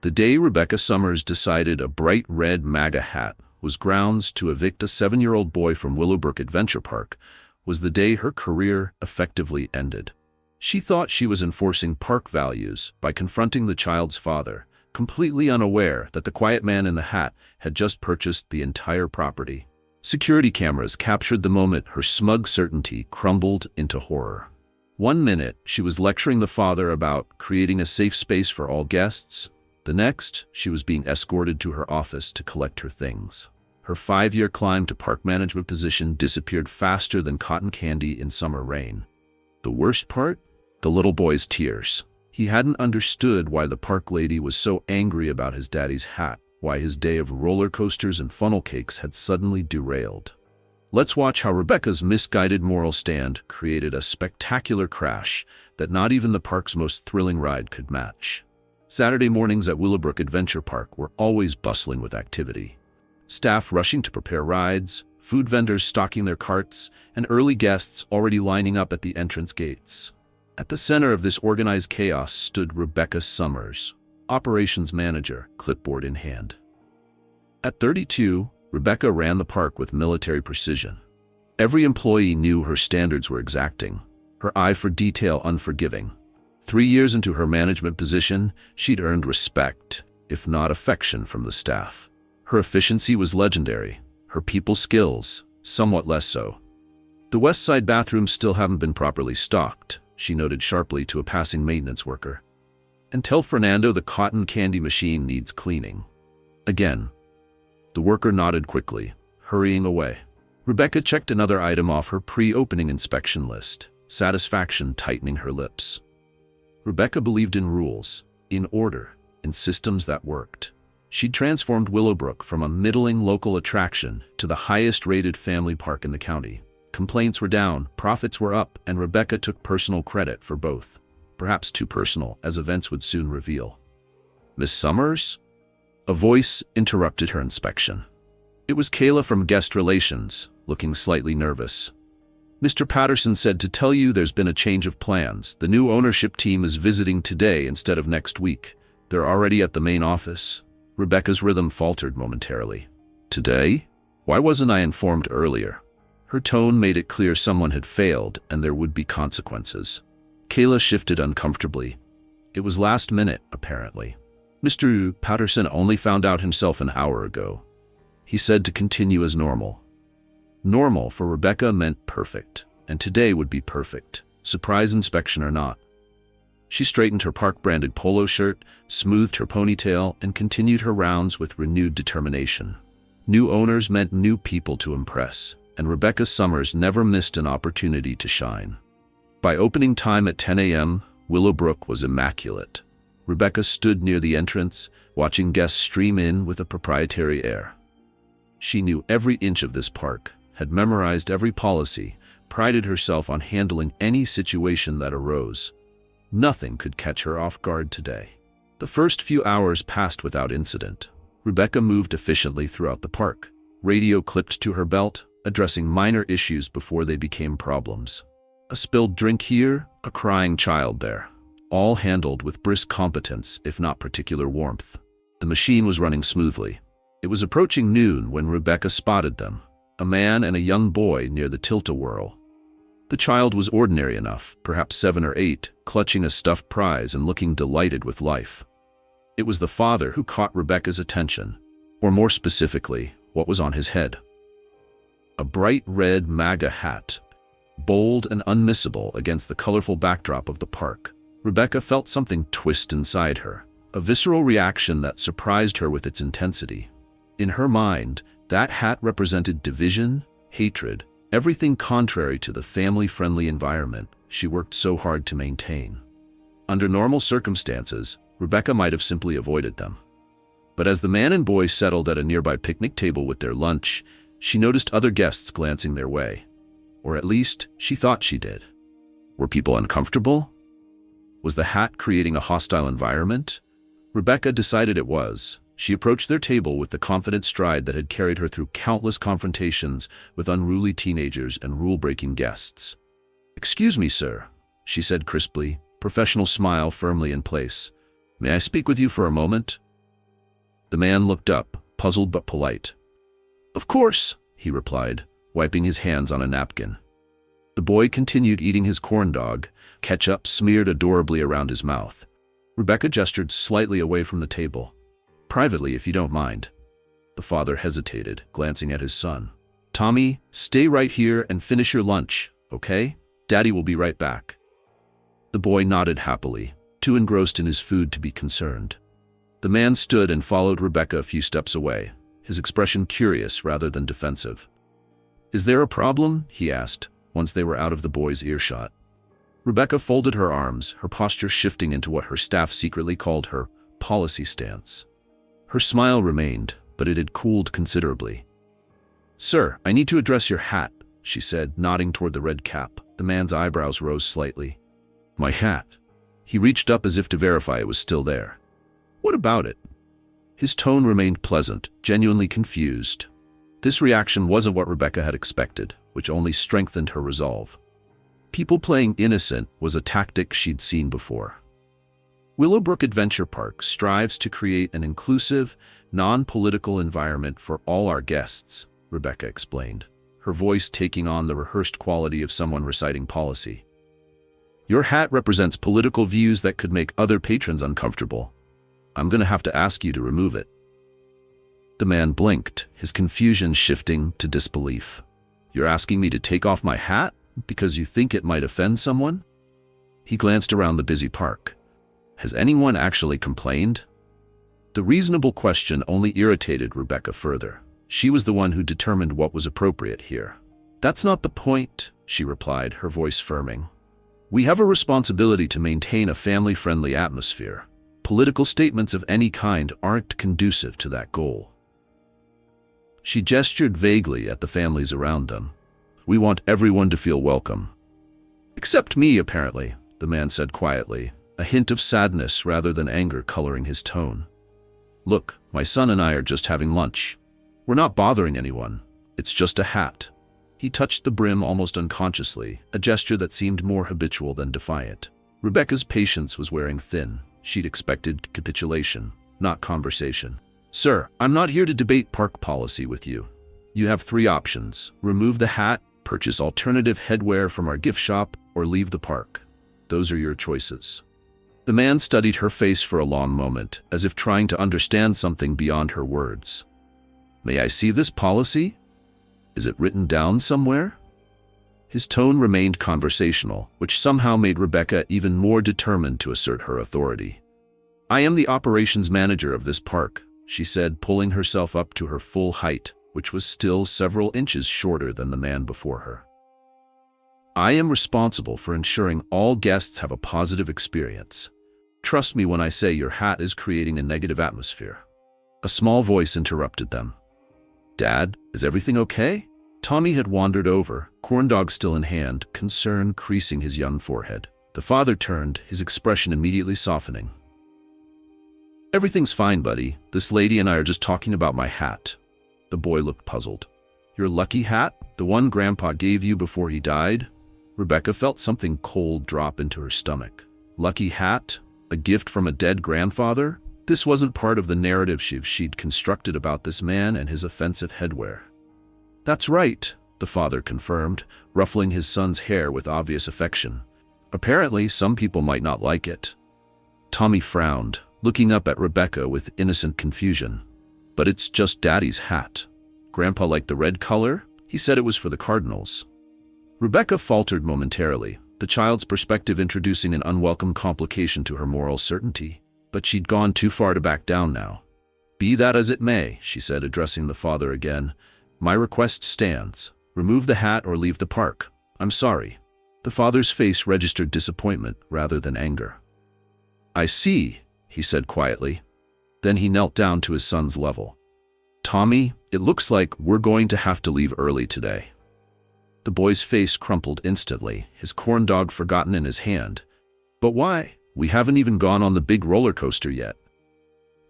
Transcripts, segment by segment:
The day Rebecca Summers decided a bright red MAGA hat was grounds to evict a 7-year-old boy from Willowbrook Adventure Park was the day her career effectively ended. She thought she was enforcing park values by confronting the child's father, completely unaware that the quiet man in the hat had just purchased the entire property. Security cameras captured the moment her smug certainty crumbled into horror. 1 minute, she was lecturing the father about creating a safe space for all guests. The next, she was being escorted to her office to collect her things. Her 5-year climb to park management position disappeared faster than cotton candy in summer rain. The worst part? The little boy's tears. He hadn't understood why the park lady was so angry about his daddy's hat, why his day of roller coasters and funnel cakes had suddenly derailed. Let's watch how Rebecca's misguided moral stand created a spectacular crash that not even the park's most thrilling ride could match. Saturday mornings at Willowbrook Adventure Park were always bustling with activity. Staff rushing to prepare rides, food vendors stocking their carts, and early guests already lining up at the entrance gates. At the center of this organized chaos stood Rebecca Summers, operations manager, clipboard in hand. At 32, Rebecca ran the park with military precision. Every employee knew her standards were exacting, her eye for detail unforgiving. 3 years into her management position, she'd earned respect, if not affection, from the staff. Her efficiency was legendary, her people skills somewhat less so. The west side bathrooms still haven't been properly stocked, she noted sharply to a passing maintenance worker. And tell Fernando the cotton candy machine needs cleaning. Again. The worker nodded quickly, hurrying away. Rebecca checked another item off her pre-opening inspection list, satisfaction tightening her lips. Rebecca believed in rules, in order, in systems that worked. She'd transformed Willowbrook from a middling local attraction to the highest-rated family park in the county. Complaints were down, profits were up, and Rebecca took personal credit for both. Perhaps too personal, as events would soon reveal. "Miss Summers?" A voice interrupted her inspection. It was Kayla from Guest Relations, looking slightly nervous. "Mr. Patterson said to tell you there's been a change of plans. The new ownership team is visiting today instead of next week. They're already at the main office." Rebecca's rhythm faltered momentarily. "Today? Why wasn't I informed earlier?" Her tone made it clear someone had failed and there would be consequences. Kayla shifted uncomfortably. It was last minute, apparently. "Mr. Patterson only found out himself an hour ago." He said to continue as normal. Normal for Rebecca meant perfect, and today would be perfect, surprise inspection or not. She straightened her park-branded polo shirt, smoothed her ponytail, and continued her rounds with renewed determination. New owners meant new people to impress, and Rebecca Summers never missed an opportunity to shine. By opening time at 10 a.m., Willowbrook was immaculate. Rebecca stood near the entrance, watching guests stream in with a proprietary air. She knew every inch of this park, had memorized every policy, prided herself on handling any situation that arose. Nothing could catch her off guard today. The first few hours passed without incident. Rebecca moved efficiently throughout the park, radio clipped to her belt, addressing minor issues before they became problems. A spilled drink here, a crying child there. All handled with brisk competence, if not particular warmth. The machine was running smoothly. It was approaching noon when Rebecca spotted them, a man and a young boy near the tilt-a-whirl. The child was ordinary enough, perhaps 7 or 8, clutching a stuffed prize and looking delighted with life. It was the father who caught Rebecca's attention, or more specifically, what was on his head. A bright red MAGA hat, bold and unmissable against the colorful backdrop of the park. Rebecca felt something twist inside her, a visceral reaction that surprised her with its intensity. In her mind, that hat represented division, hatred, everything contrary to the family-friendly environment she worked so hard to maintain. Under normal circumstances, Rebecca might have simply avoided them. But as the man and boy settled at a nearby picnic table with their lunch, she noticed other guests glancing their way. Or at least, she thought she did. Were people uncomfortable? Was the hat creating a hostile environment? Rebecca decided it was. She approached their table with the confident stride that had carried her through countless confrontations with unruly teenagers and rule-breaking guests. "Excuse me, sir," she said crisply, professional smile firmly in place. "May I speak with you for a moment?" The man looked up, puzzled but polite. "Of course," he replied, wiping his hands on a napkin. The boy continued eating his corn dog, ketchup smeared adorably around his mouth. Rebecca gestured slightly away from the table. "Privately, if you don't mind." The father hesitated, glancing at his son. "Tommy, stay right here and finish your lunch, okay? Daddy will be right back." The boy nodded happily, too engrossed in his food to be concerned. The man stood and followed Rebecca a few steps away, his expression curious rather than defensive. "Is there a problem?" he asked, once they were out of the boy's earshot. Rebecca folded her arms, her posture shifting into what her staff secretly called her policy stance. Her smile remained, but it had cooled considerably. "Sir, I need to address your hat," she said, nodding toward the red cap. The man's eyebrows rose slightly. "My hat?" He reached up as if to verify it was still there. "What about it?" His tone remained pleasant, genuinely confused. This reaction wasn't what Rebecca had expected, which only strengthened her resolve. People playing innocent was a tactic she'd seen before. Willowbrook Adventure Park strives to create an inclusive, non-political environment for all our guests, Rebecca explained, her voice taking on the rehearsed quality of someone reciting policy. "Your hat represents political views that could make other patrons uncomfortable. I'm going to have to ask you to remove it." The man blinked, his confusion shifting to disbelief. "You're asking me to take off my hat because you think it might offend someone?" He glanced around the busy park. "Has anyone actually complained?" The reasonable question only irritated Rebecca further. She was the one who determined what was appropriate here. "That's not the point," she replied, her voice firming. "We have a responsibility to maintain a family-friendly atmosphere. Political statements of any kind aren't conducive to that goal." She gestured vaguely at the families around them. "We want everyone to feel welcome." "Except me, apparently," the man said quietly, a hint of sadness rather than anger coloring his tone. "Look, my son and I are just having lunch. We're not bothering anyone. It's just a hat." He touched the brim almost unconsciously, a gesture that seemed more habitual than defiant. Rebecca's patience was wearing thin. She'd expected capitulation, not conversation. "Sir, I'm not here to debate park policy with you. You have 3 options. Remove the hat, purchase alternative headwear from our gift shop, or leave the park. Those are your choices." The man studied her face for a long moment, as if trying to understand something beyond her words. "May I see this policy? Is it written down somewhere?" His tone remained conversational, which somehow made Rebecca even more determined to assert her authority. "I am the operations manager of this park," she said, pulling herself up to her full height, which was still several inches shorter than the man before her. "I am responsible for ensuring all guests have a positive experience. Trust me when I say your hat is creating a negative atmosphere." A small voice interrupted them. "Dad, is everything okay?" Tommy had wandered over, corndog still in hand, concern creasing his young forehead. The father turned, his expression immediately softening. "Everything's fine, buddy. This lady and I are just talking about my hat." The boy looked puzzled. "Your lucky hat? The one Grandpa gave you before he died?" Rebecca felt something cold drop into her stomach. Lucky hat? A gift from a dead grandfather? This wasn't part of the narrative she'd constructed about this man and his offensive headwear. "That's right," the father confirmed, ruffling his son's hair with obvious affection. "Apparently, some people might not like it." Tommy frowned, looking up at Rebecca with innocent confusion. "But it's just Daddy's hat. Grandpa liked the red color? He said it was for the Cardinals." Rebecca faltered momentarily, the child's perspective introducing an unwelcome complication to her moral certainty. But she'd gone too far to back down now. "Be that as it may," she said, addressing the father again, "my request stands. Remove the hat or leave the park. I'm sorry." The father's face registered disappointment rather than anger. "I see," he said quietly. Then he knelt down to his son's level. "Tommy, it looks like we're going to have to leave early today." The boy's face crumpled instantly, his corn dog forgotten in his hand. "But why? We haven't even gone on the big roller coaster yet."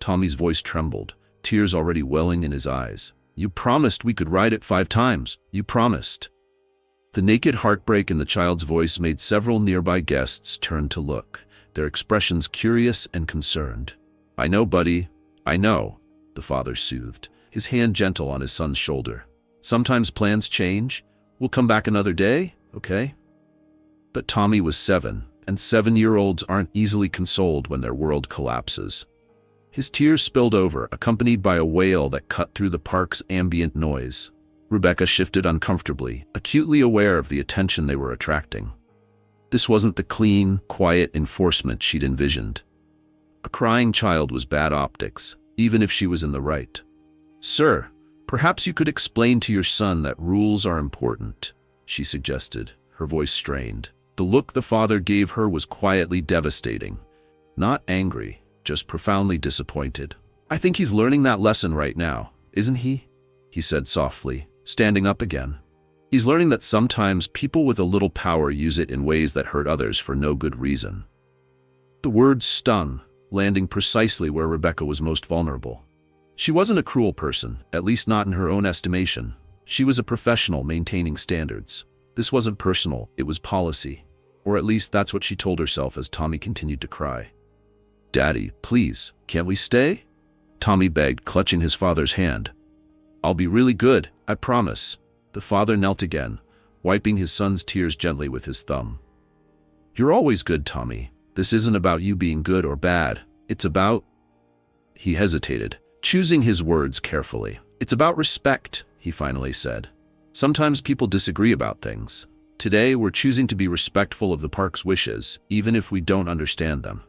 Tommy's voice trembled, tears already welling in his eyes. "You promised we could ride it 5 times. You promised." The naked heartbreak in the child's voice made several nearby guests turn to look, their expressions curious and concerned. "I know, buddy. I know." the father soothed, his hand gentle on his son's shoulder. Sometimes plans change. We'll come back another day, okay? But Tommy was 7, and 7-year-olds aren't easily consoled when their world collapses. His tears spilled over, accompanied by a wail that cut through the park's ambient noise. Rebecca shifted uncomfortably, acutely aware of the attention they were attracting. This wasn't the clean, quiet enforcement she'd envisioned. A crying child was bad optics, even if she was in the right. "Sir, perhaps you could explain to your son that rules are important," she suggested, her voice strained. The look the father gave her was quietly devastating. Not angry, just profoundly disappointed. "I think he's learning that lesson right now, isn't he?" he said softly, standing up again. "He's learning that sometimes people with a little power use it in ways that hurt others for no good reason." The words stung, landing precisely where Rebecca was most vulnerable. She wasn't a cruel person, at least not in her own estimation. She was a professional maintaining standards. This wasn't personal, it was policy. Or at least that's what she told herself as Tommy continued to cry. "Daddy, please, can't we stay?" Tommy begged, clutching his father's hand. "I'll be really good, I promise." The father knelt again, wiping his son's tears gently with his thumb. "You're always good, Tommy. This isn't about you being good or bad. It's about—" He hesitated, choosing his words carefully. "It's about respect," he finally said. "Sometimes people disagree about things. Today, we're choosing to be respectful of the park's wishes, even if we don't understand them."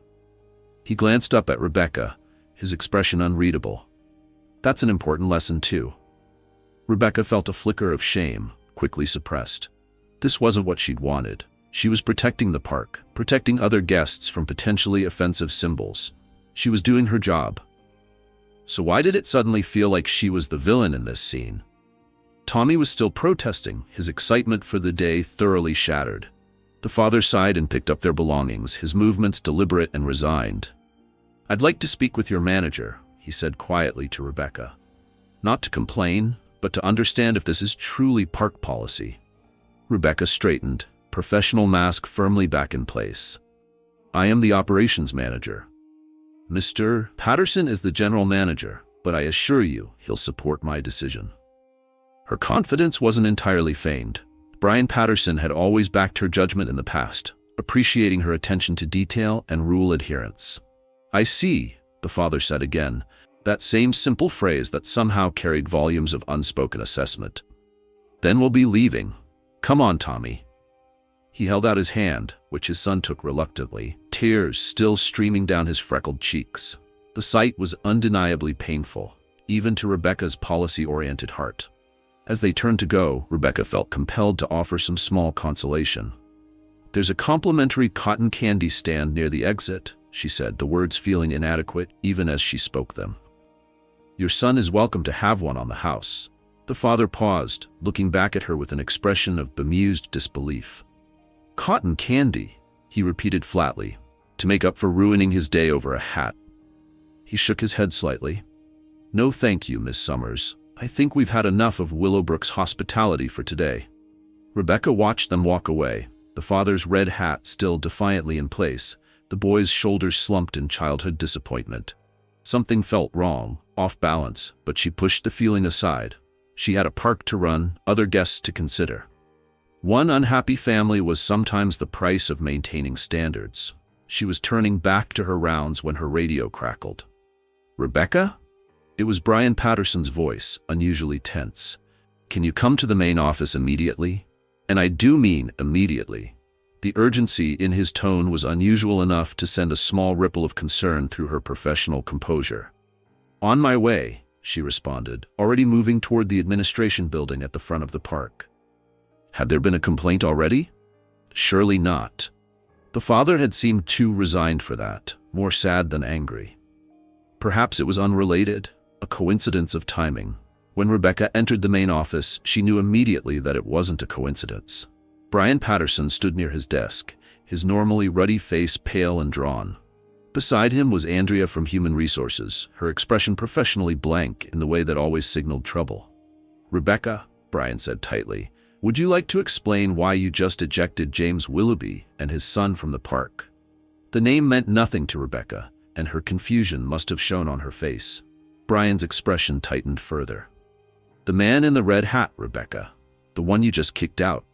He glanced up at Rebecca, his expression unreadable. "That's an important lesson, too." Rebecca felt a flicker of shame, quickly suppressed. This wasn't what she'd wanted. She was protecting the park, protecting other guests from potentially offensive symbols. She was doing her job. So why did it suddenly feel like she was the villain in this scene? Tommy was still protesting, his excitement for the day thoroughly shattered. The father sighed and picked up their belongings, his movements deliberate and resigned. "I'd like to speak with your manager," he said quietly to Rebecca. "Not to complain, but to understand if this is truly park policy." Rebecca straightened, professional mask firmly back in place. "I am the operations manager. Mr. Patterson is the general manager, but I assure you he'll support my decision." Her confidence wasn't entirely feigned. Brian Patterson had always backed her judgment in the past, appreciating her attention to detail and rule adherence. "I see," the father said again, that same simple phrase that somehow carried volumes of unspoken assessment. "Then we'll be leaving. Come on, Tommy." He held out his hand, which his son took reluctantly, tears still streaming down his freckled cheeks. The sight was undeniably painful, even to Rebecca's policy-oriented heart. As they turned to go, Rebecca felt compelled to offer some small consolation. "There's a complimentary cotton candy stand near the exit," she said, the words feeling inadequate even as she spoke them. "Your son is welcome to have one on the house." The father paused, looking back at her with an expression of bemused disbelief. "Cotton candy," he repeated flatly, to make up for ruining his day over a hat. He shook his head slightly. "No thank you, Miss Summers. I think we've had enough of Willowbrook's hospitality for today." Rebecca watched them walk away, the father's red hat still defiantly in place, the boy's shoulders slumped in childhood disappointment. Something felt wrong, off balance, but she pushed the feeling aside. She had a park to run, other guests to consider. One unhappy family was sometimes the price of maintaining standards. She was turning back to her rounds when her radio crackled. "Rebecca?" It was Brian Patterson's voice, unusually tense. "Can you come to the main office immediately?" And I do mean immediately. The urgency in his tone was unusual enough to send a small ripple of concern through her professional composure. "On my way," she responded, already moving toward the administration building at the front of the park. Had there been a complaint already? Surely not. The father had seemed too resigned for that, more sad than angry. Perhaps it was unrelated, a coincidence of timing. When Rebecca entered the main office, she knew immediately that it wasn't a coincidence. Brian Patterson stood near his desk, his normally ruddy face pale and drawn. Beside him was Andrea from Human Resources, her expression professionally blank in the way that always signaled trouble. "Rebecca," Brian said tightly, "would you like to explain why you just ejected James Willoughby and his son from the park?" The name meant nothing to Rebecca, and her confusion must have shown on her face. Brian's expression tightened further. "The man in the red hat, Rebecca. The one you just kicked out.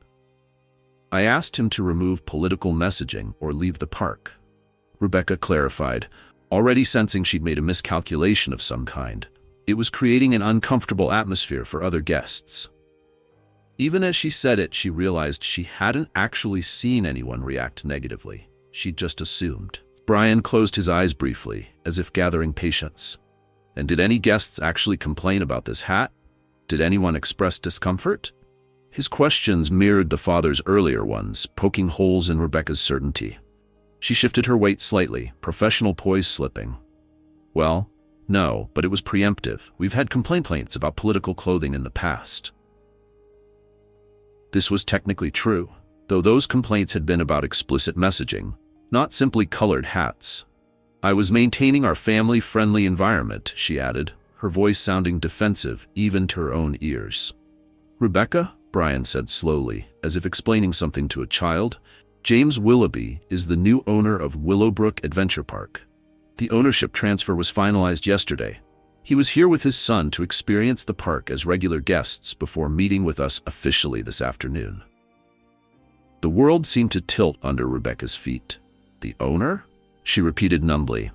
I asked him to remove political messaging or leave the park." Rebecca clarified, already sensing she'd made a miscalculation of some kind. It was creating an uncomfortable atmosphere for other guests. Even as she said it, she realized she hadn't actually seen anyone react negatively. She'd just assumed. Brian closed his eyes briefly, as if gathering patience. "And did any guests actually complain about this hat? Did anyone express discomfort?" His questions mirrored the father's earlier ones, poking holes in Rebecca's certainty. She shifted her weight slightly, professional poise slipping. "Well, no, but it was preemptive. We've had complaints about political clothing in the past." This was technically true, though those complaints had been about explicit messaging, not simply colored hats. "I was maintaining our family-friendly environment," she added, her voice sounding defensive even to her own ears. "Rebecca," Brian said slowly, as if explaining something to a child, "James Willoughby is the new owner of Willowbrook Adventure Park. The ownership transfer was finalized yesterday. He was here with his son to experience the park as regular guests before meeting with us officially this afternoon." The world seemed to tilt under Rebecca's feet. "The owner?" she repeated numbly.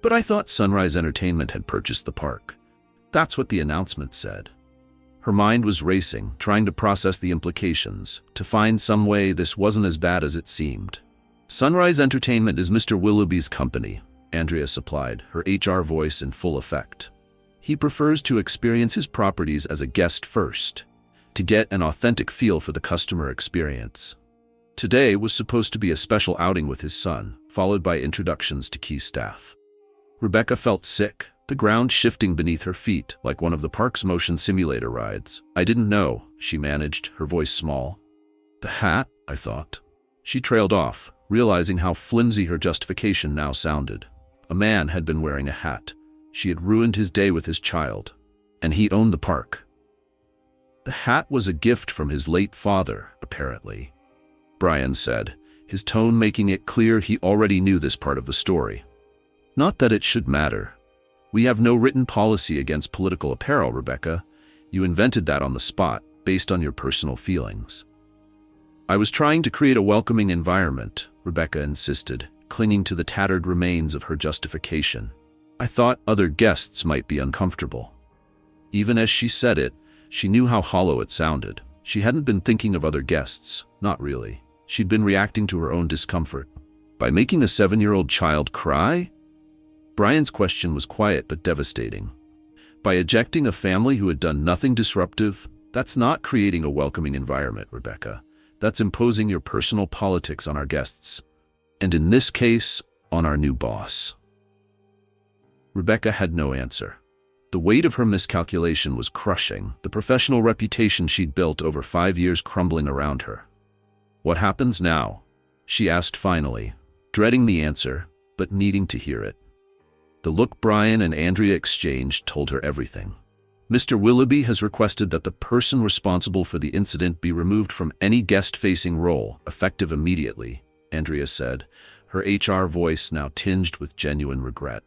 "But I thought Sunrise Entertainment had purchased the park. That's what the announcement said." Her mind was racing, trying to process the implications, to find some way this wasn't as bad as it seemed. "Sunrise Entertainment is Mr. Willoughby's company," Andrea supplied, her HR voice in full effect. "He prefers to experience his properties as a guest first, to get an authentic feel for the customer experience. Today was supposed to be a special outing with his son, followed by introductions to key staff." Rebecca felt sick, the ground shifting beneath her feet like one of the park's motion simulator rides. "I didn't know," she managed, her voice small. "The hat, I thought." She trailed off, realizing how flimsy her justification now sounded. A man had been wearing a hat. She had ruined his day with his child. And he owned the park. "The hat was a gift from his late father, apparently," Brian said, his tone making it clear he already knew this part of the story. "Not that it should matter. We have no written policy against political apparel, Rebecca. You invented that on the spot, based on your personal feelings." "I was trying to create a welcoming environment," Rebecca insisted, clinging to the tattered remains of her justification. "I thought other guests might be uncomfortable." Even as she said it, she knew how hollow it sounded. She hadn't been thinking of other guests, not really. She'd been reacting to her own discomfort. By making a 7-year-old child cry? Brian's question was quiet but devastating. By ejecting a family who had done nothing disruptive? That's not creating a welcoming environment, Rebecca. That's imposing your personal politics on our guests. And in this case, on our new boss. Rebecca had no answer. The weight of her miscalculation was crushing, the professional reputation she'd built over 5 years crumbling around her. "What happens now?" she asked finally, dreading the answer, but needing to hear it. The look Brian and Andrea exchanged told her everything. "Mr. Willoughby has requested that the person responsible for the incident be removed from any guest-facing role, effective immediately," Andrea said, her HR voice now tinged with genuine regret.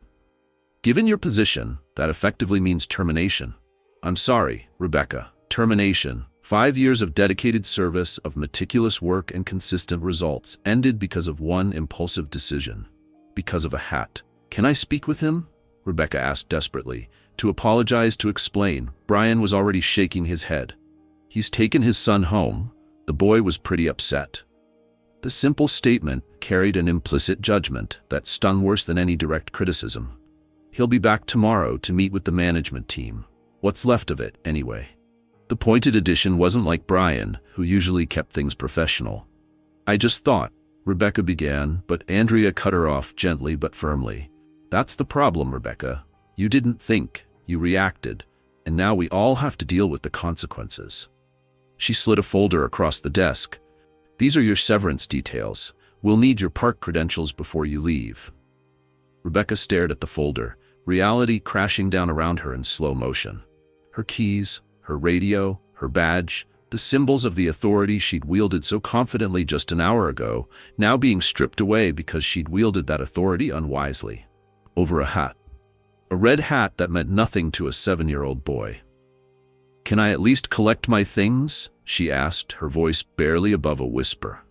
"Given your position, that effectively means termination." "I'm sorry, Rebecca. Termination. 5 years of dedicated service, of meticulous work and consistent results, ended because of one impulsive decision. Because of a hat. Can I speak with him?" Rebecca asked desperately. To apologize, to explain. Brian was already shaking his head. "He's taken his son home." The boy was pretty upset. The simple statement carried an implicit judgment that stung worse than any direct criticism. "He'll be back tomorrow to meet with the management team. What's left of it, anyway." The pointed addition wasn't like Brian, who usually kept things professional. "I just thought," Rebecca began, but Andrea cut her off gently but firmly. "That's the problem, Rebecca. You didn't think, you reacted, and now we all have to deal with the consequences." She slid a folder across the desk. "These are your severance details. We'll need your park credentials before you leave." Rebecca stared at the folder, reality crashing down around her in slow motion. Her keys, her radio, her badge, the symbols of the authority she'd wielded so confidently just an hour ago, now being stripped away because she'd wielded that authority unwisely. Over a hat. a red hat that meant nothing to a 7-year-old boy. "Can I at least collect my things?" she asked, her voice barely above a whisper.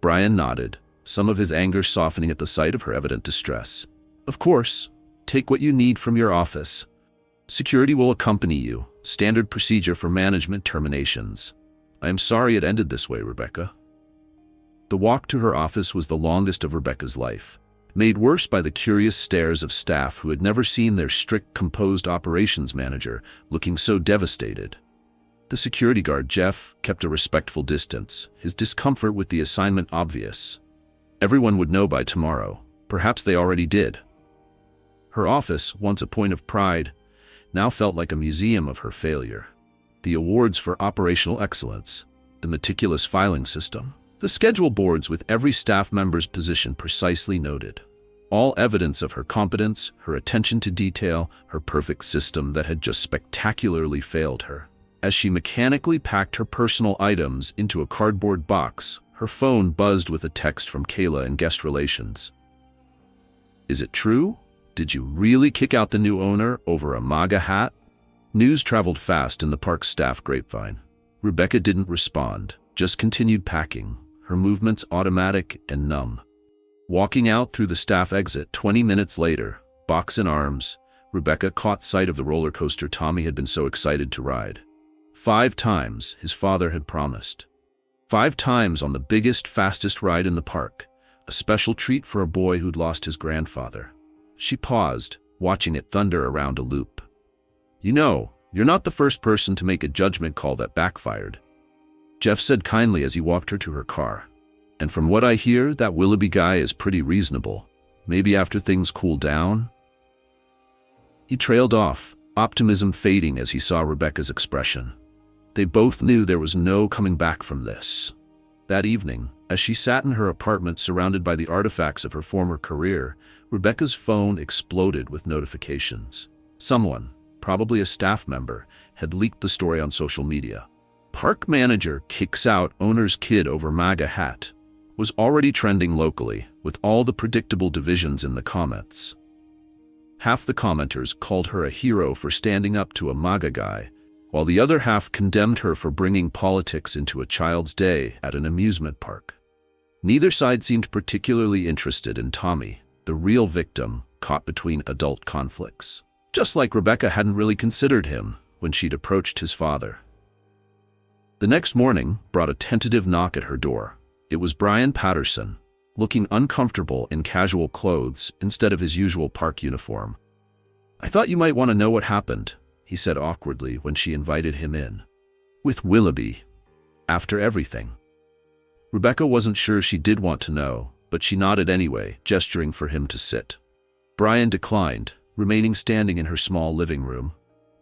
Brian nodded, some of his anger softening at the sight of her evident distress. "Of course. Take what you need from your office. Security will accompany you, standard procedure for management terminations. I am sorry it ended this way, Rebecca." The walk to her office was the longest of Rebecca's life, made worse by the curious stares of staff who had never seen their strict, composed operations manager looking so devastated. The security guard, Jeff, kept a respectful distance, his discomfort with the assignment obvious. Everyone would know by tomorrow. Perhaps they already did. Her office, once a point of pride, now felt like a museum of her failure. The awards for operational excellence, the meticulous filing system, the schedule boards with every staff member's position precisely noted. All evidence of her competence, her attention to detail, her perfect system that had just spectacularly failed her. As she mechanically packed her personal items into a cardboard box, her phone buzzed with a text from Kayla in guest relations. "Is it true? Did you really kick out the new owner over a MAGA hat?" News traveled fast in the park's staff grapevine. Rebecca didn't respond, just continued packing, her movements automatic and numb. Walking out through the staff exit 20 minutes later, box in arms, Rebecca caught sight of the roller coaster Tommy had been so excited to ride. 5 times, his father had promised. 5 times on the biggest, fastest ride in the park, a special treat for a boy who'd lost his grandfather. She paused, watching it thunder around a loop. "You know, you're not the first person to make a judgment call that backfired," Jeff said kindly as he walked her to her car. "And from what I hear, that Willoughby guy is pretty reasonable. Maybe after things cool down?" He trailed off, optimism fading as he saw Rebecca's expression. They both knew there was no coming back from this. That evening, as she sat in her apartment surrounded by the artifacts of her former career, Rebecca's phone exploded with notifications. Someone, probably a staff member, had leaked the story on social media. "Park manager kicks out owner's kid over MAGA hat" was already trending locally, with all the predictable divisions in the comments. Half the commenters called her a hero for standing up to a MAGA guy, while the other half condemned her for bringing politics into a child's day at an amusement park. Neither side seemed particularly interested in Tommy, the real victim, caught between adult conflicts. Just like Rebecca hadn't really considered him when she'd approached his father. The next morning brought a tentative knock at her door. It was Brian Patterson, looking uncomfortable in casual clothes instead of his usual park uniform. "I thought you might want to know what happened," he said awkwardly when she invited him in. "With Willoughby. After everything." Rebecca wasn't sure she did want to know, but she nodded anyway, gesturing for him to sit. Brian declined, remaining standing in her small living room.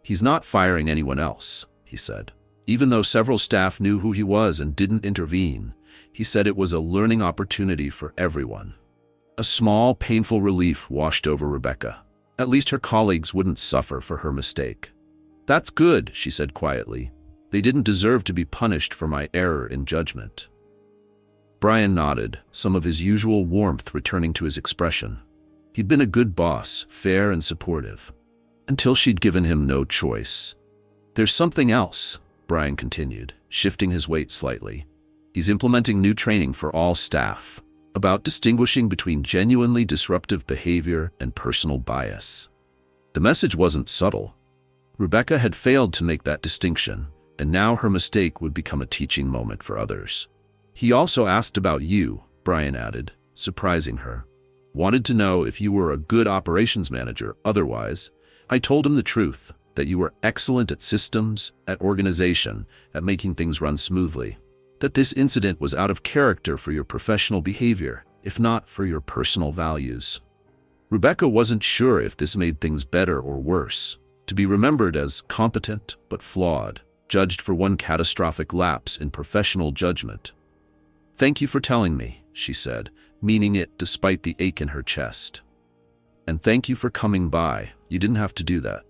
"He's not firing anyone else," he said. Even though several staff knew who he was and didn't intervene, he said it was a learning opportunity for everyone. A small, painful relief washed over Rebecca. At least her colleagues wouldn't suffer for her mistake. "That's good," she said quietly. "They didn't deserve to be punished for my error in judgment." Brian nodded, some of his usual warmth returning to his expression. He'd been a good boss, fair and supportive. Until she'd given him no choice. "There's something else," Brian continued, shifting his weight slightly. "He's implementing new training for all staff, about distinguishing between genuinely disruptive behavior and personal bias." The message wasn't subtle. Rebecca had failed to make that distinction, and now her mistake would become a teaching moment for others. "He also asked about you," Brian added, surprising her. "Wanted to know if you were a good operations manager otherwise." I told him the truth, that you were excellent at systems, at organization, at making things run smoothly. That this incident was out of character for your professional behavior, if not for your personal values. Rebecca wasn't sure if this made things better or worse. To be remembered as competent but flawed, judged for one catastrophic lapse in professional judgment. "Thank you for telling me," she said, meaning it despite the ache in her chest. "And thank you for coming by. You didn't have to do that."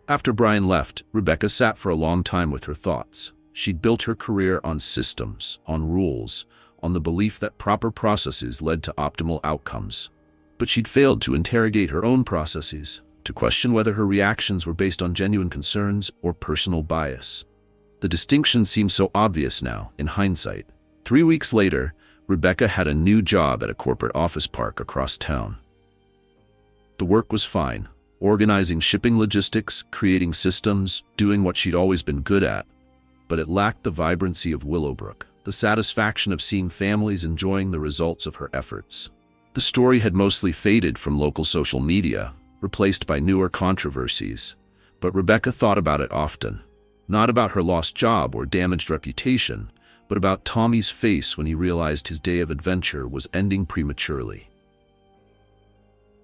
After Brian left, Rebecca sat for a long time with her thoughts. She'd built her career on systems, on rules, on the belief that proper processes led to optimal outcomes. But she'd failed to interrogate her own processes, to question whether her reactions were based on genuine concerns or personal bias. The distinction seems so obvious now, in hindsight. 3 weeks later, Rebecca had a new job at a corporate office park across town. The work was fine, organizing shipping logistics, creating systems, doing what she'd always been good at. But it lacked the vibrancy of Willowbrook, the satisfaction of seeing families enjoying the results of her efforts. The story had mostly faded from local social media, replaced by newer controversies. But Rebecca thought about it often. Not about her lost job or damaged reputation, but about Tommy's face when he realized his day of adventure was ending prematurely.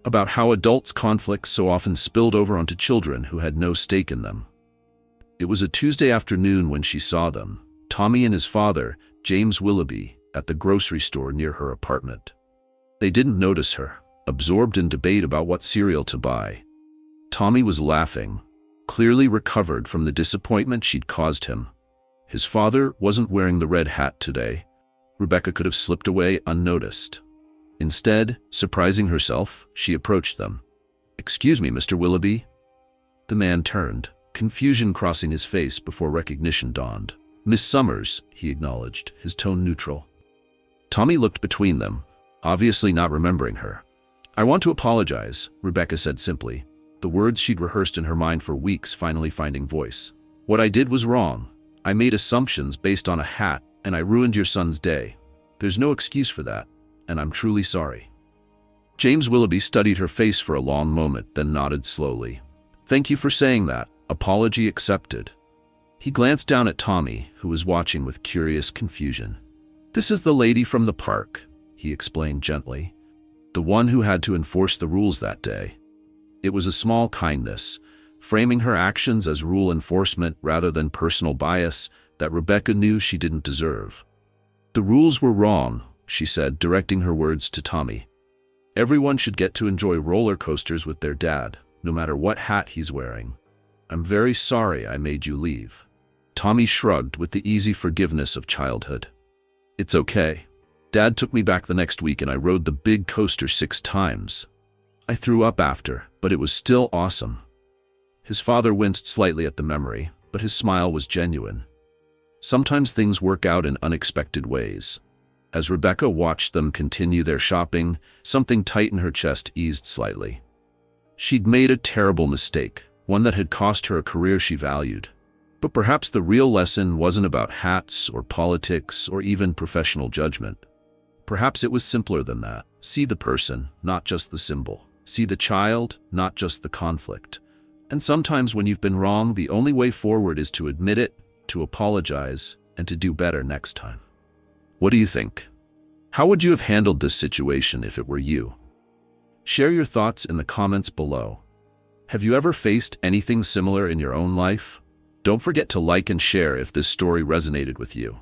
About how adults' conflicts so often spilled over onto children who had no stake in them. It was a Tuesday afternoon when she saw them, Tommy and his father, James Willoughby, at the grocery store near her apartment. They didn't notice her, absorbed in debate about what cereal to buy. Tommy was laughing, clearly recovered from the disappointment she'd caused him. His father wasn't wearing the red hat today. Rebecca could have slipped away unnoticed. Instead, surprising herself, she approached them. "Excuse me, Mr. Willoughby." The man turned, confusion crossing his face before recognition dawned. "Miss Summers," he acknowledged, his tone neutral. Tommy looked between them, obviously not remembering her. "I want to apologize," Rebecca said simply, the words she'd rehearsed in her mind for weeks finally finding voice. "What I did was wrong. I made assumptions based on a hat, and I ruined your son's day. There's no excuse for that, and I'm truly sorry." James Willoughby studied her face for a long moment, then nodded slowly. "Thank you for saying that. Apology accepted." He glanced down at Tommy, who was watching with curious confusion. "This is the lady from the park," he explained gently. "The one who had to enforce the rules that day." It was a small kindness, framing her actions as rule enforcement rather than personal bias, that Rebecca knew she didn't deserve. "The rules were wrong," she said, directing her words to Tommy. "Everyone should get to enjoy roller coasters with their dad, no matter what hat he's wearing. I'm very sorry I made you leave." Tommy shrugged with the easy forgiveness of childhood. "It's okay. Dad took me back the next week and I rode the big coaster 6 times. I threw up after, but it was still awesome." His father winced slightly at the memory, but his smile was genuine. Sometimes things work out in unexpected ways. As Rebecca watched them continue their shopping, something tight in her chest eased slightly. She'd made a terrible mistake, one that had cost her a career she valued. But perhaps the real lesson wasn't about hats or politics or even professional judgment. Perhaps it was simpler than that. See the person, not just the symbol. See the child, not just the conflict. And sometimes when you've been wrong, the only way forward is to admit it, to apologize, and to do better next time. What do you think? How would you have handled this situation if it were you? Share your thoughts in the comments below. Have you ever faced anything similar in your own life? Don't forget to like and share if this story resonated with you.